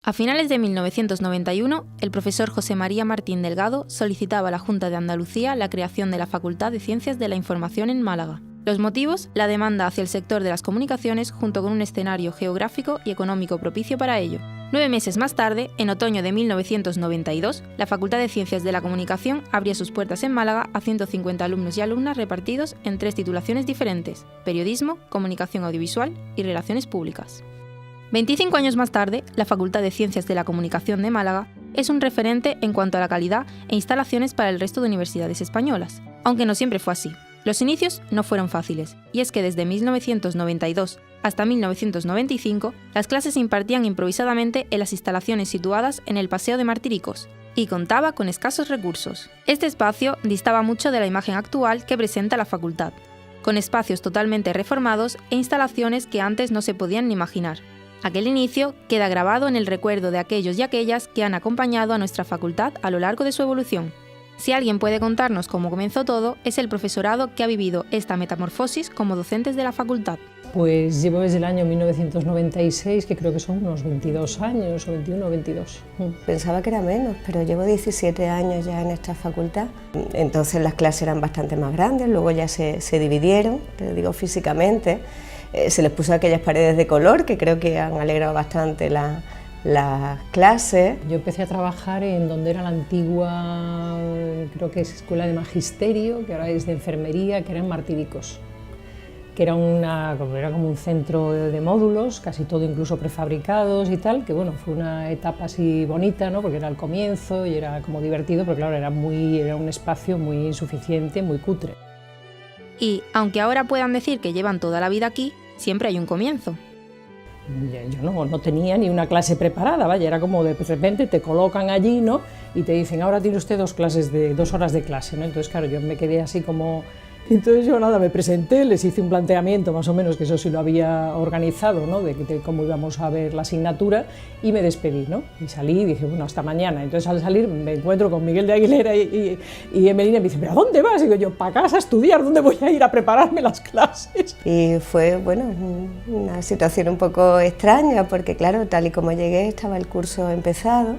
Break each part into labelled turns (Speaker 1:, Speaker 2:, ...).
Speaker 1: A finales de 1991, el profesor José María Martín Delgado solicitaba a la Junta de Andalucía la creación de la Facultad de Ciencias de la Información en Málaga. Los motivos, la demanda hacia el sector de las comunicaciones junto con un escenario geográfico y económico propicio para ello. 9 meses más tarde, en otoño de 1992, la Facultad de Ciencias de la Comunicación abría sus puertas en Málaga a 150 alumnos y alumnas repartidos en 3 titulaciones diferentes: periodismo, comunicación audiovisual y relaciones públicas. 25 años más tarde, la Facultad de Ciencias de la Comunicación de Málaga es un referente en cuanto a la calidad e instalaciones para el resto de universidades españolas, aunque no siempre fue así. Los inicios no fueron fáciles, y es que desde 1992 hasta 1995 las clases se impartían improvisadamente en las instalaciones situadas en el Paseo de Martiricos, y contaba con escasos recursos. Este espacio distaba mucho de la imagen actual que presenta la facultad, con espacios totalmente reformados e instalaciones que antes no se podían ni imaginar. Aquel inicio queda grabado en el recuerdo de aquellos y aquellas que han acompañado a nuestra facultad a lo largo de su evolución. Si alguien puede contarnos cómo comenzó todo, es el profesorado que ha vivido esta metamorfosis como docentes de la facultad.
Speaker 2: Pues llevo desde el año 1996, que creo que son unos 22 años, o 21 o 22.
Speaker 3: Pensaba que era menos, pero llevo 17 años ya en esta facultad. Entonces las clases eran bastante más grandes, luego ya se dividieron, te digo físicamente. Se les puso aquellas paredes de color que creo que han alegrado bastante las clases.
Speaker 2: Yo empecé a trabajar en donde era la antigua, creo que es escuela de magisterio, que ahora es de enfermería, que era en Martiricos, que era como un centro de módulos, casi todo incluso prefabricados y tal, que bueno, fue una etapa así bonita, ¿no? Porque era el comienzo y era como divertido, pero claro, era un espacio muy insuficiente, muy cutre.
Speaker 1: Y, aunque ahora puedan decir que llevan toda la vida aquí, siempre hay un comienzo.
Speaker 2: Yo no tenía ni una clase preparada, vaya, era como de repente te colocan allí, ¿no? Y te dicen, ahora tiene usted 2 horas de clase, ¿no? Entonces, claro, yo me quedé así como... Entonces yo nada, me presenté, les hice un planteamiento más o menos, que eso sí lo había organizado, ¿no? de cómo íbamos a ver la asignatura, y me despedí, ¿no? Y salí y dije, bueno, hasta mañana. Entonces al salir me encuentro con Miguel de Aguilera y Emelina, y me dice, ¿pero a dónde vas? Y digo yo, para casa a estudiar, ¿dónde voy a ir a prepararme las clases?
Speaker 3: Y fue, bueno, una situación un poco extraña, porque claro, tal y como llegué estaba el curso empezado,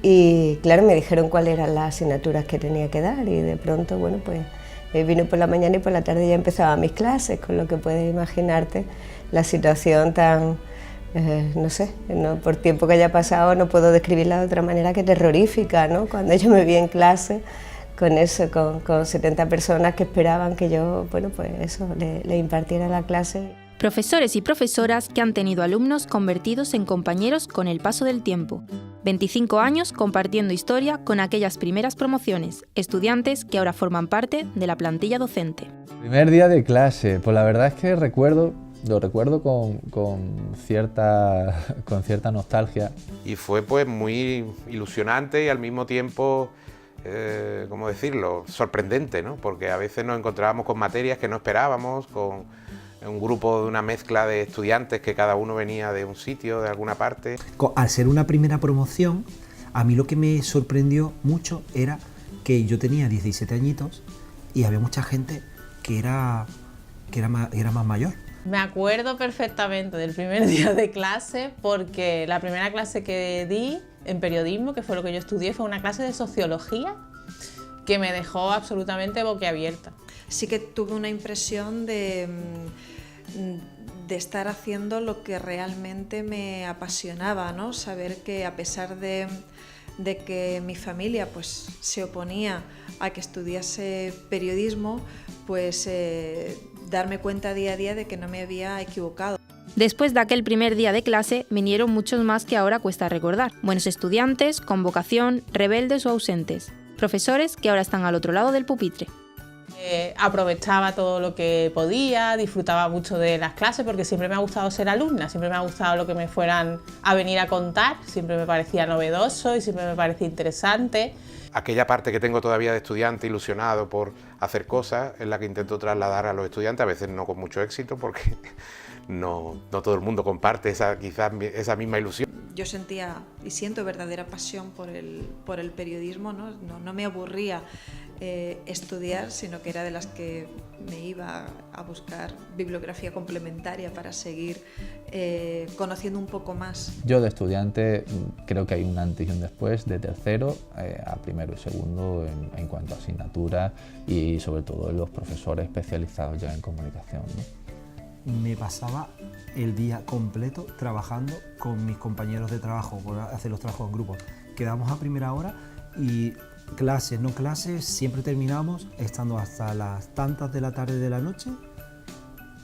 Speaker 3: y claro, me dijeron cuáles eran las asignaturas que tenía que dar, y de pronto, bueno, pues... vino por la mañana y por la tarde ya empezaba mis clases, con lo que puedes imaginarte la situación tan, no sé, por tiempo que haya pasado no puedo describirla de otra manera que terrorífica, ¿no? Cuando yo me vi en clase con eso, con 70 personas que esperaban que yo, bueno, pues eso, le impartiera la clase.
Speaker 1: Profesores y profesoras que han tenido alumnos convertidos en compañeros con el paso del tiempo. 25 años compartiendo historia con aquellas primeras promociones, estudiantes que ahora forman parte de la plantilla docente.
Speaker 4: Primer día de clase, pues la verdad es que lo recuerdo con cierta nostalgia.
Speaker 5: Y fue pues muy ilusionante y al mismo tiempo, ¿cómo decirlo?, sorprendente, ¿no? Porque a veces nos encontrábamos con materias que no esperábamos, con un grupo de una mezcla de estudiantes que cada uno venía de un sitio, de alguna parte.
Speaker 6: Al ser una primera promoción, a mí lo que me sorprendió mucho era que yo tenía 17 añitos y había mucha gente que era más mayor.
Speaker 7: Me acuerdo perfectamente del primer día de clase, porque la primera clase que di en periodismo, que fue lo que yo estudié, fue una clase de sociología que me dejó absolutamente boquiabierta.
Speaker 8: Sí que tuve una impresión de estar haciendo lo que realmente me apasionaba, ¿no? Saber que a pesar de que mi familia pues, se oponía a que estudiase periodismo, pues darme cuenta día a día de que no me había equivocado.
Speaker 1: Después de aquel primer día de clase vinieron muchos más que ahora cuesta recordar. Buenos estudiantes, con vocación, rebeldes o ausentes. Profesores que ahora están al otro lado del pupitre.
Speaker 7: Aprovechaba todo lo que podía, disfrutaba mucho de las clases porque siempre me ha gustado ser alumna, siempre me ha gustado lo que me fueran a venir a contar, siempre me parecía novedoso y siempre me parecía interesante.
Speaker 5: Aquella parte que tengo todavía de estudiante ilusionado por hacer cosas es la que intento trasladar a los estudiantes, a veces no con mucho éxito porque no todo el mundo comparte quizás esa misma ilusión.
Speaker 8: Yo sentía y siento verdadera pasión por el periodismo, ¿no? No me aburría estudiar, sino que era de las que me iba a buscar bibliografía complementaria para seguir conociendo un poco más.
Speaker 4: Yo de estudiante creo que hay un antes y un después, de tercero a primero y segundo en cuanto a asignaturas y sobre todo en los profesores especializados ya en comunicación, ¿no?
Speaker 6: Me pasaba el día completo trabajando con mis compañeros de trabajo, por hacer los trabajos en grupo. Quedamos a primera hora y clases, no clases, siempre terminamos estando hasta las tantas de la tarde de la noche,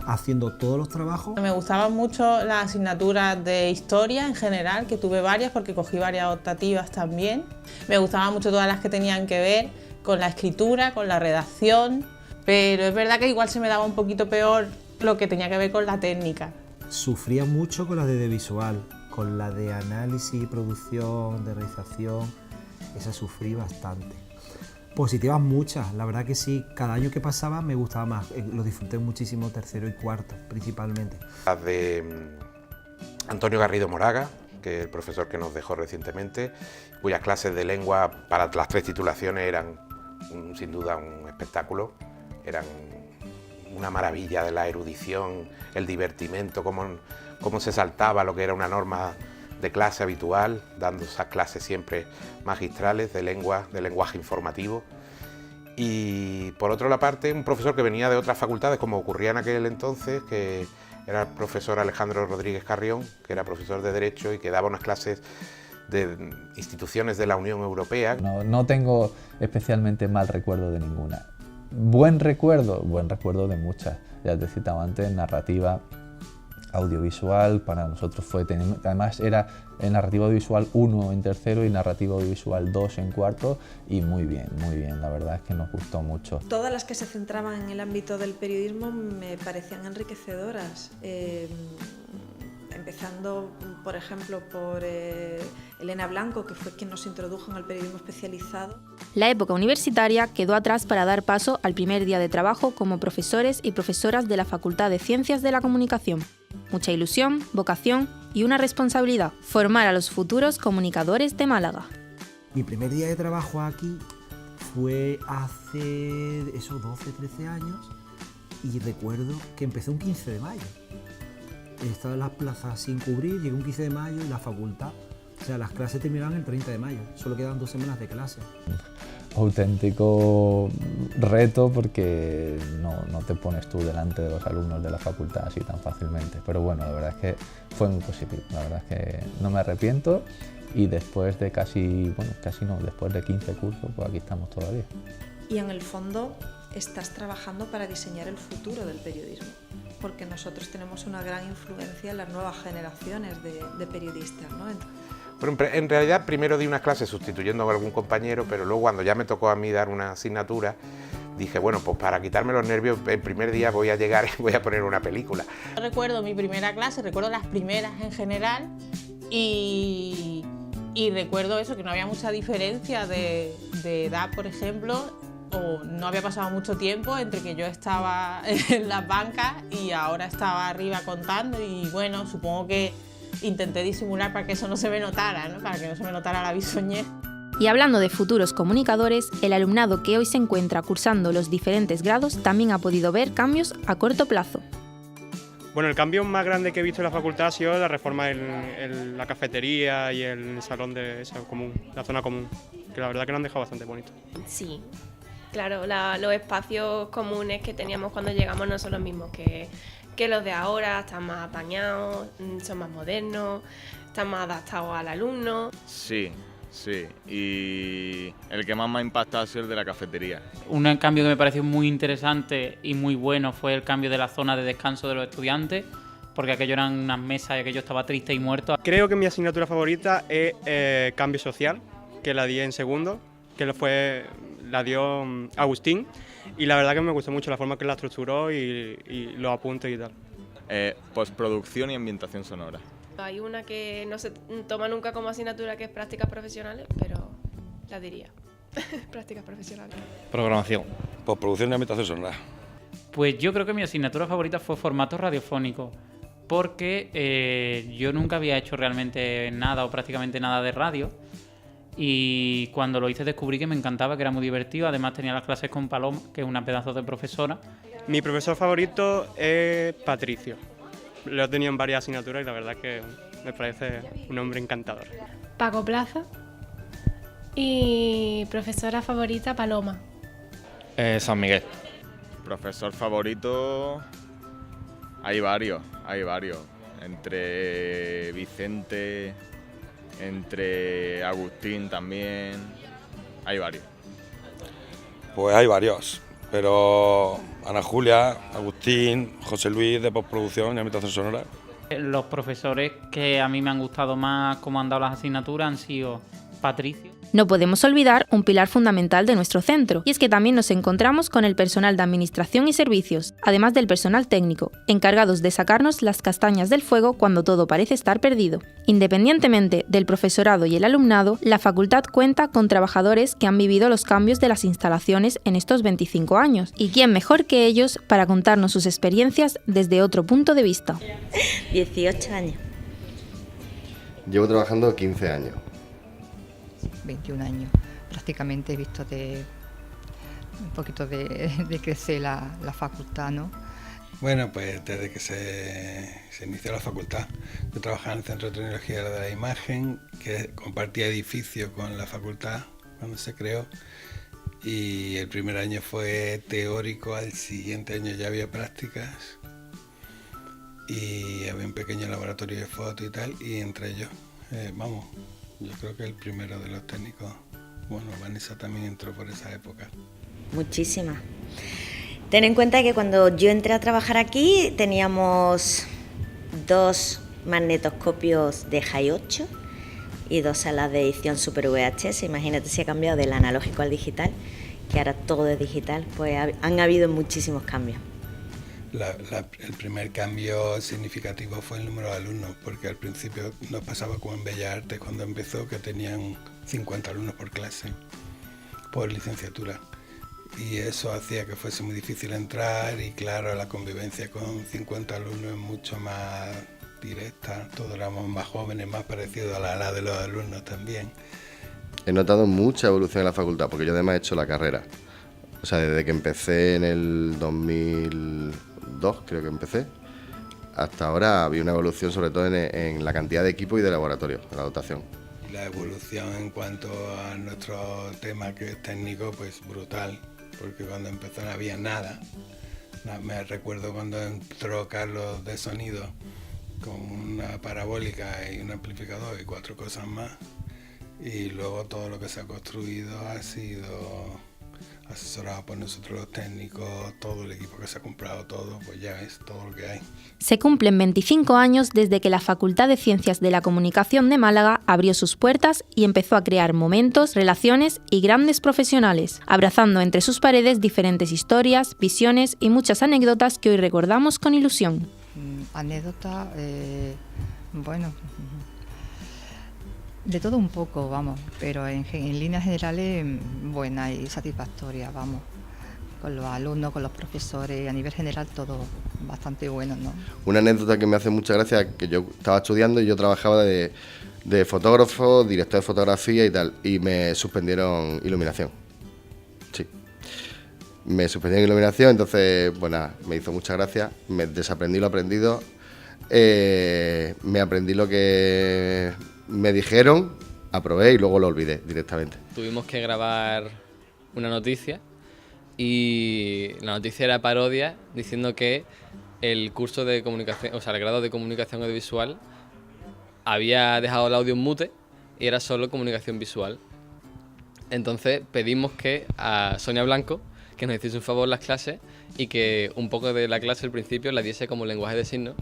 Speaker 6: haciendo todos los trabajos.
Speaker 7: Me gustaban mucho las asignaturas de historia en general, que tuve varias porque cogí varias optativas también. Me gustaban mucho todas las que tenían que ver con la escritura, con la redacción, pero es verdad que igual se me daba un poquito peor lo que tenía que ver con la técnica.
Speaker 6: Sufría mucho con la de visual, con la de análisis y producción, de realización, esa sufrí bastante. Positivas muchas, la verdad que sí, cada año que pasaba me gustaba más, lo disfruté muchísimo tercero y cuarto principalmente.
Speaker 5: Las de Antonio Garrido Moraga, que es el profesor que nos dejó recientemente, cuyas clases de lengua para las 3 titulaciones eran sin duda un espectáculo, eran una maravilla de la erudición, el divertimento, cómo se saltaba lo que era una norma de clase habitual, dando esas clases siempre magistrales de lenguaje informativo. Y por otra parte, un profesor que venía de otras facultades, como ocurría en aquel entonces, que era el profesor Alejandro Rodríguez Carrión, que era profesor de Derecho y que daba unas clases de instituciones de la Unión Europea.
Speaker 4: No tengo especialmente mal recuerdo de ninguna. Buen recuerdo de muchas. Ya te citaba antes, narrativa audiovisual, para nosotros fue, además era en narrativa audiovisual 1 en tercero y narrativa audiovisual 2 en cuarto, y muy bien, la verdad es que nos gustó mucho.
Speaker 8: Todas las que se centraban en el ámbito del periodismo me parecían enriquecedoras, empezando por ejemplo por Elena Blanco, que fue quien nos introdujo en el periodismo especializado.
Speaker 1: La época universitaria quedó atrás para dar paso al primer día de trabajo como profesores y profesoras de la Facultad de Ciencias de la Comunicación. Mucha ilusión, vocación y una responsabilidad: formar a los futuros comunicadores de Málaga.
Speaker 6: Mi primer día de trabajo aquí fue hace esos 12, 13 años y recuerdo que empecé un 15 de mayo. Estaba en las plazas sin cubrir, llegué un 15 de mayo y la facultad, o sea, las clases terminaban el 30 de mayo, solo quedaban 2 semanas de clase.
Speaker 4: Auténtico reto porque no te pones tú delante de los alumnos de la facultad así tan fácilmente, pero bueno, la verdad es que fue muy positivo, la verdad es que no me arrepiento y después de después de 15 cursos, pues aquí estamos todavía.
Speaker 8: Y en el fondo estás trabajando para diseñar el futuro del periodismo, porque nosotros tenemos una gran influencia en las nuevas generaciones de periodistas, ¿no?
Speaker 5: Bueno, en realidad primero di unas clases sustituyendo a algún compañero, pero luego cuando ya me tocó a mí dar una asignatura, dije, bueno, pues para quitarme los nervios, el primer día voy a llegar y voy a poner una película.
Speaker 7: Recuerdo mi primera clase, recuerdo las primeras en general y recuerdo eso, que no había mucha diferencia de edad, por ejemplo, o no había pasado mucho tiempo entre que yo estaba en las bancas y ahora estaba arriba contando, y bueno, supongo que intenté disimular para que eso no se me notara, ¿no? Para que no se me notara la bisoñez.
Speaker 1: Y hablando de futuros comunicadores, el alumnado que hoy se encuentra cursando los diferentes grados también ha podido ver cambios a corto plazo.
Speaker 9: Bueno, el cambio más grande que he visto en la facultad ha sido la reforma en la cafetería y el salón de esa común, la zona común, que la verdad que lo han dejado bastante bonito.
Speaker 10: Sí, claro, los espacios comunes que teníamos cuando llegamos no son los mismos que los de ahora, están más apañados, son más modernos, están más adaptados al alumno.
Speaker 11: Sí, y el que más me ha impactado ha sido el de la cafetería.
Speaker 12: Un cambio que me pareció muy interesante y muy bueno fue el cambio de la zona de descanso de los estudiantes, porque aquello eran unas mesas y aquello estaba triste y muerto.
Speaker 9: Creo que mi asignatura favorita es Cambio Social, que la di en segundo, que la dio Agustín, y la verdad que me gustó mucho la forma que la estructuró y los apuntes y tal.
Speaker 11: Postproducción y ambientación sonora.
Speaker 10: Hay una que no se toma nunca como asignatura, que es prácticas profesionales, pero la diría. Prácticas profesionales.
Speaker 13: Programación. Postproducción y ambientación sonora.
Speaker 12: Pues yo creo que mi asignatura favorita fue formato radiofónico, porque yo nunca había hecho realmente nada o prácticamente nada de radio, y cuando lo hice descubrí que me encantaba, que era muy divertido. Además tenía las clases con Paloma, que es una pedazo de profesora.
Speaker 9: Mi profesor favorito es Patricio. Lo he tenido en varias asignaturas y la verdad que me parece un hombre encantador.
Speaker 10: Paco Plaza. Y profesora favorita, Paloma.
Speaker 11: San Miguel. Profesor favorito, hay varios. Entre Vicente, entre Agustín también, hay varios.
Speaker 13: Pues hay varios, pero Ana Julia, Agustín, José Luis de postproducción y ambientación sonora.
Speaker 12: Los profesores que a mí me han gustado más cómo han dado las asignaturas han sido Patricio.
Speaker 1: No podemos olvidar un pilar fundamental de nuestro centro, y es que también nos encontramos con el personal de administración y servicios, además del personal técnico, encargados de sacarnos las castañas del fuego cuando todo parece estar perdido. Independientemente del profesorado y el alumnado, la facultad cuenta con trabajadores que han vivido los cambios de las instalaciones en estos 25 años, y quién mejor que ellos para contarnos sus experiencias desde otro punto de vista.
Speaker 14: 18 años.
Speaker 15: Llevo trabajando 15 años.
Speaker 16: 21 años. Prácticamente he visto un poquito de crecer la facultad, ¿no?
Speaker 17: Bueno, pues desde que se inició la facultad. Yo trabajaba en el Centro de Tecnología de la Imagen, que compartía edificio con la facultad cuando se creó. Y el primer año fue teórico, al siguiente año ya había prácticas. Y había un pequeño laboratorio de foto y tal, y entre ellos, yo creo que el primero de los técnicos. Bueno, Vanessa también entró por esa época.
Speaker 14: Muchísimas. Ten en cuenta que cuando yo entré a trabajar aquí teníamos 2 magnetoscopios de High 8 y 2 salas de edición Super VHS. Imagínate si ha cambiado del analógico al digital, que ahora todo es digital, pues han habido muchísimos cambios.
Speaker 17: El primer cambio significativo fue el número de alumnos, porque al principio nos pasaba como en Bellas Artes cuando empezó, que tenían 50 alumnos por clase, por licenciatura. Y eso hacía que fuese muy difícil entrar y claro, la convivencia con 50 alumnos es mucho más directa. Todos éramos más jóvenes, más parecidos a la edad de los alumnos también.
Speaker 15: He notado mucha evolución en la facultad, porque yo además he hecho la carrera. O sea, desde que empecé en el 2002, creo que empecé, hasta ahora había una evolución sobre todo en la cantidad de equipo y de laboratorio, en la dotación.
Speaker 17: La evolución en cuanto a nuestro tema, que es técnico, pues brutal, porque cuando empezó no había nada. Me recuerdo cuando entró Carlos de sonido con una parabólica y un amplificador y 4 cosas más, y luego todo lo que se ha construido ha sido asesorado por nosotros los técnicos, todo el equipo que se ha comprado, todo, pues ya ves, todo lo que hay.
Speaker 1: Se cumplen 25 años desde que la Facultad de Ciencias de la Comunicación de Málaga abrió sus puertas y empezó a crear momentos, relaciones y grandes profesionales, abrazando entre sus paredes diferentes historias, visiones y muchas anécdotas que hoy recordamos con ilusión.
Speaker 16: Anécdota, bueno, de todo un poco, vamos, pero en líneas generales buena y satisfactoria, vamos, con los alumnos, con los profesores, a nivel general todo bastante bueno, ¿no?
Speaker 15: Una anécdota que me hace mucha gracia, que yo estaba estudiando y yo trabajaba de fotógrafo, director de fotografía y tal, y me suspendieron iluminación. Sí. Me suspendieron iluminación, entonces, bueno, me hizo mucha gracia, me desaprendí lo aprendido, me aprendí lo que me dijeron, aprobé y luego lo olvidé directamente.
Speaker 18: Tuvimos que grabar una noticia y la noticia era parodia diciendo que el curso de comunicación, o sea, el grado de comunicación audiovisual había dejado el audio en mute y era solo comunicación visual. Entonces pedimos que a Sonia Blanco que nos hiciese un favor las clases y que un poco de la clase al principio la diese como lenguaje de signos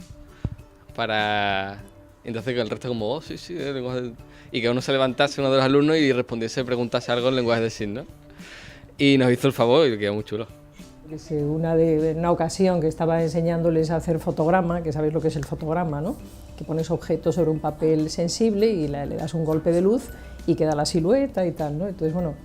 Speaker 18: para... Entonces que el resto como, sí, el lenguaje y que uno se levantase, uno de los alumnos, y respondiese, preguntase algo en lenguaje de signos. Y nos hizo el favor y quedó muy chulo.
Speaker 2: Una ocasión que estaba enseñándoles a hacer fotograma, que sabéis lo que es el fotograma, ¿no? Que pones objetos sobre un papel sensible y le das un golpe de luz y queda la silueta y tal, ¿no? Entonces, bueno,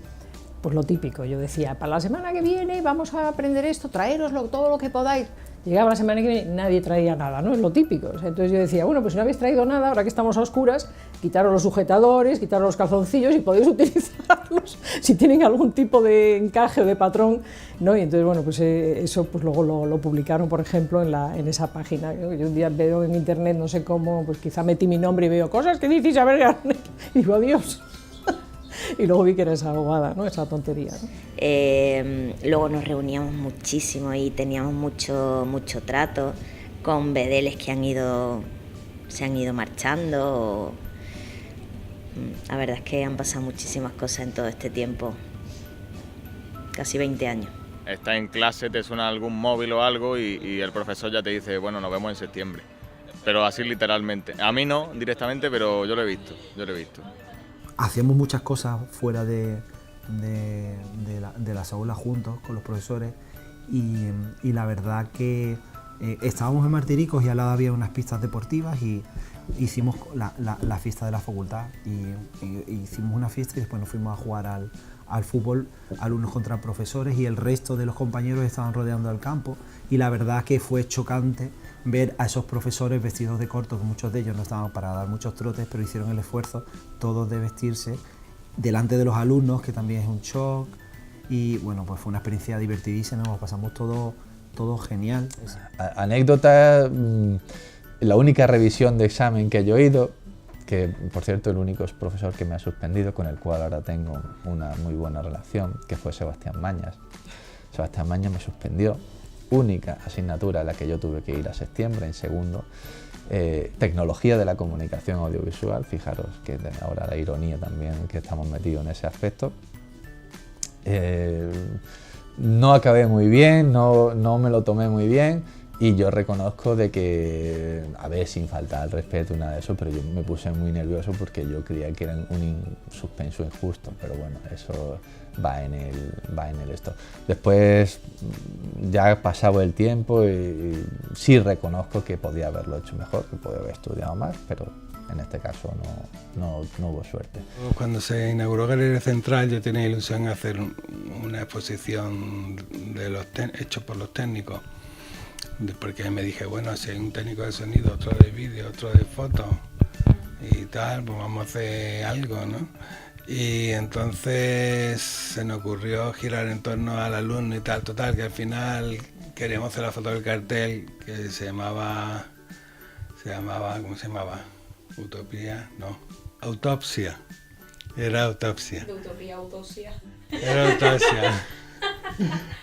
Speaker 2: pues lo típico, yo decía, para la semana que viene vamos a aprender esto, traéroslo todo lo que podáis. Llegaba la semana que viene, nadie traía nada, ¿no? Es lo típico. O sea, entonces yo decía, bueno, pues si no habéis traído nada, ahora que estamos a oscuras, quitaros los sujetadores, quitaros los calzoncillos y podéis utilizarlos si tienen algún tipo de encaje o de patrón, ¿no? Y entonces, bueno, pues eso pues luego lo publicaron, por ejemplo, en esa página. Yo un día veo en internet, no sé cómo, pues quizá metí mi nombre y veo cosas que dices, a ver, Garnet, y digo, adiós. Y luego vi que era esa abogada, ¿no? Esa tontería, ¿no?
Speaker 14: Luego nos reuníamos muchísimo y teníamos mucho trato con bedeles que se han ido marchando. La verdad es que han pasado muchísimas cosas en todo este tiempo, casi 20 años.
Speaker 11: Estás en clase, te suena algún móvil o algo y el profesor ya te dice, bueno, nos vemos en septiembre. Pero así literalmente. A mí no directamente, pero yo lo he visto.
Speaker 6: Hacíamos muchas cosas fuera de las aulas juntos con los profesores y la verdad que estábamos en Martiricos y al lado había unas pistas deportivas y hicimos la fiesta de la facultad y hicimos una fiesta y después nos fuimos a jugar al fútbol, alumnos contra profesores, y el resto de los compañeros estaban rodeando el campo y la verdad que fue chocante ver a esos profesores vestidos de corto, que muchos de ellos no estaban para dar muchos trotes, pero hicieron el esfuerzo todos de vestirse delante de los alumnos, que también es un shock, y bueno, pues fue una experiencia divertidísima, nos pasamos todo genial.
Speaker 4: Anécdota, la única revisión de examen que yo he ido, que por cierto el único profesor que me ha suspendido, con el cual ahora tengo una muy buena relación, que fue Sebastián Mañas. Sebastián Mañas me suspendió, única asignatura a la que yo tuve que ir a septiembre, en segundo, tecnología de la comunicación audiovisual. Fijaros que ahora la ironía también que estamos metidos en ese aspecto. No acabé muy bien, no me lo tomé muy bien, y yo reconozco de que, a ver, sin faltar al respeto, nada de eso, pero yo me puse muy nervioso porque yo creía que era un suspenso injusto, pero bueno, eso va en el esto. Después ya ha pasado el tiempo y sí reconozco que podía haberlo hecho mejor, que podía haber estudiado más, pero en este caso no hubo suerte.
Speaker 17: Cuando se inauguró Galería Central yo tenía ilusión de hacer una exposición hecho por los técnicos, porque me dije, bueno, si hay un técnico de sonido, otro de vídeo, otro de foto y tal, pues vamos a hacer algo, ¿no? Y entonces se nos ocurrió girar en torno al alumno y tal, total, que al final queríamos hacer la foto del cartel que se llamaba, ¿cómo se llamaba? Utopía, no, autopsia, era autopsia.
Speaker 7: De utopía, autopsia.
Speaker 17: Era autopsia.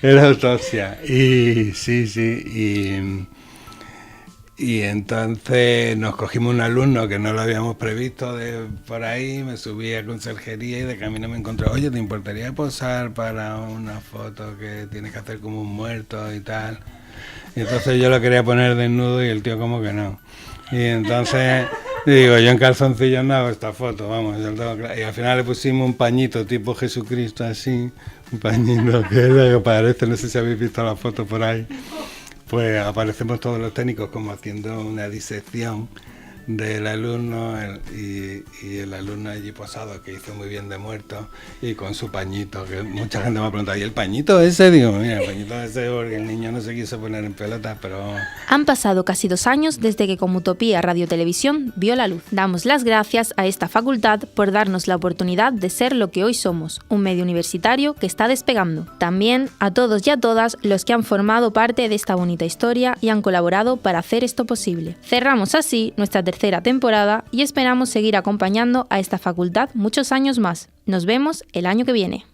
Speaker 17: Era autopsia. Y sí, y entonces nos cogimos un alumno que no lo habíamos previsto de por ahí, me subí a conserjería y de camino me encontré, oye, ¿te importaría posar para una foto que tienes que hacer como un muerto y tal? Y entonces yo lo quería poner desnudo y el tío como que no. Y entonces digo, yo en calzoncillos no hago esta foto, vamos, yo tengo claro. Y al final le pusimos un pañito tipo Jesucristo así, un pañito que es lo que parece, no sé si habéis visto la foto por ahí. Pues aparecemos todos los técnicos como haciendo una disección del alumno y el alumno allí posado, que hizo muy bien de muerto, y con su pañito, que mucha gente me ha preguntado, ¿y el pañito ese? Digo, mira, el pañito ese porque el niño no se quiso poner en pelotas, pero...
Speaker 1: Han pasado casi 2 años desde que Comutopía Radio Televisión vio la luz. Damos las gracias a esta facultad por darnos la oportunidad de ser lo que hoy somos, un medio universitario que está despegando. También a todos y a todas los que han formado parte de esta bonita historia y han colaborado para hacer esto posible. Cerramos así nuestra tercera temporada y esperamos seguir acompañando a esta facultad muchos años más. Nos vemos el año que viene.